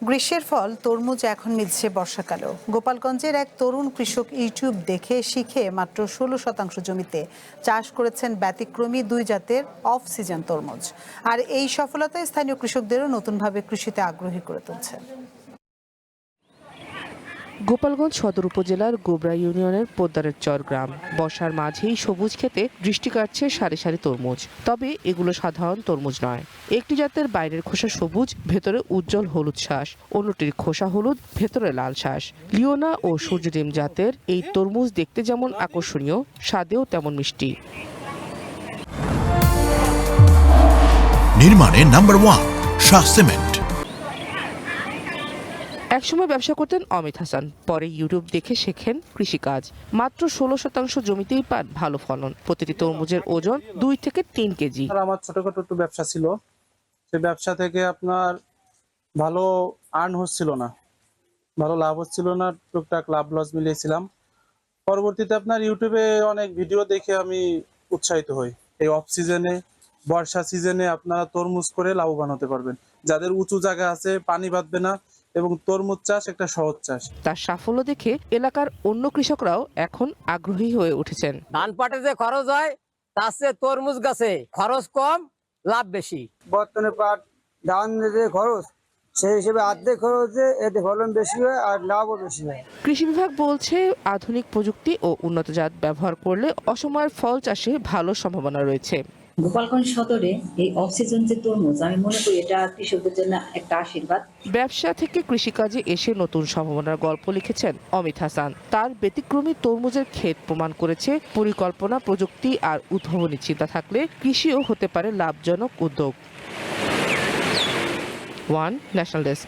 গ্রীষ্মের ফল তরমুজ এখন মিলছে বর্ষাকালেও। গোপালগঞ্জের এক তরুণ কৃষক ইউটিউব দেখে শিখে মাত্র 16% জমিতে চাষ করেছেন ব্যতিক্রমী 2 জাতের অফ সিজন তরমুজ। আর এই সফলতায় স্থানীয় কৃষকদেরও নতুনভাবে কৃষিতে আগ্রহী করে তুলছে। গোপালগঞ্জ সদর উপজেলার গোবরা ইউনিয়নের পোদ্দারের চর গ্রাম। বর্ষার মাঝেই সবুজ খেতে দৃষ্টি কাটছে সারি সারি তরমুজ। তবে এগুলো সাধারণ তরমুজ নয়। একটি জাতের বাইরের খোসা সবুজ, ভেতরে উজ্জ্বল হলুদ শ্বাস, অন্যটির খোসা হলুদ, ভেতরে লাল শ্বাস। লিওনা ও সূর্যডিম জাতের এই তরমুজ দেখতে যেমন আকর্ষণীয়, স্বাদেও তেমন মিষ্টি। নির্মাণে নাম্বার 1 শাহ সিমেন্ট। একসময় ব্যবসা করতেন অমিত হাসান, পরে ইউটিউব দেখে শেখেন কৃষিকাজ। মাত্র 16% জমিতেই পান ভালো ফলন। প্রতিটি তরমুজের ওজন 2 থেকে 3 কেজি। আমার ছোটখাটো একটু ব্যবসা ছিল, সেই ব্যবসা থেকে আপনার ভালো আর্ন হচ্ছিল না, ভালো লাভ হচ্ছিল না, টুকটাক লাভ লস মিলিয়েছিলাম। পরবর্তীতে আপনার ইউটিউবে অনেক ভিডিও দেখে আমি উৎসাহিত হই। এই অফ সিজনে, বর্ষা সিজনে আপনারা তরমুজ করে লাভবান হতে পারবেন। যাদের উঁচু জায়গা আছে, পানি বাঁধবে না, এবং তরমুজ চাষ একটা সহজ চাষ। তার সাফল্য দেখে এলাকার অন্য কৃষকরাও এখন আগ্রহী হয়ে উঠেছেন। ধান পাটে যে খরচ হয় তার চেয়ে তরমুজ গাছে খরচ কম, লাভ বেশি। বর্তমানে পাট ধান যে খরচ, সেই হিসেবে অর্ধেক খরচে এতে ফলন বেশি হয় আর লাভও বেশি হয়। কৃষি বিভাগ বলছে, আধুনিক প্রযুক্তি ও উন্নত জাত ব্যবহার করলে অসময়ের ফল চাষে ভালো সম্ভাবনা রয়েছে। গোপালগঞ্জ সদরে এই অফ সিজন যে তরমুজ, আমি মনে করি এটা কৃষকদের জন্য একটা আশীর্বাদ। ব্যবসা থেকে কৃষিকাজে এসে নতুন সম্ভাবনার গল্প লিখেছেন অমিত হাসান। তার ব্যতিক্রমী তরমুজের ক্ষেত প্রমাণ করেছে, পরিকল্পনা, প্রযুক্তি আর উদ্ভাবনী চিন্তা থাকলে কৃষিও হতে পারে লাভজনক উদ্যোগ। One national desk.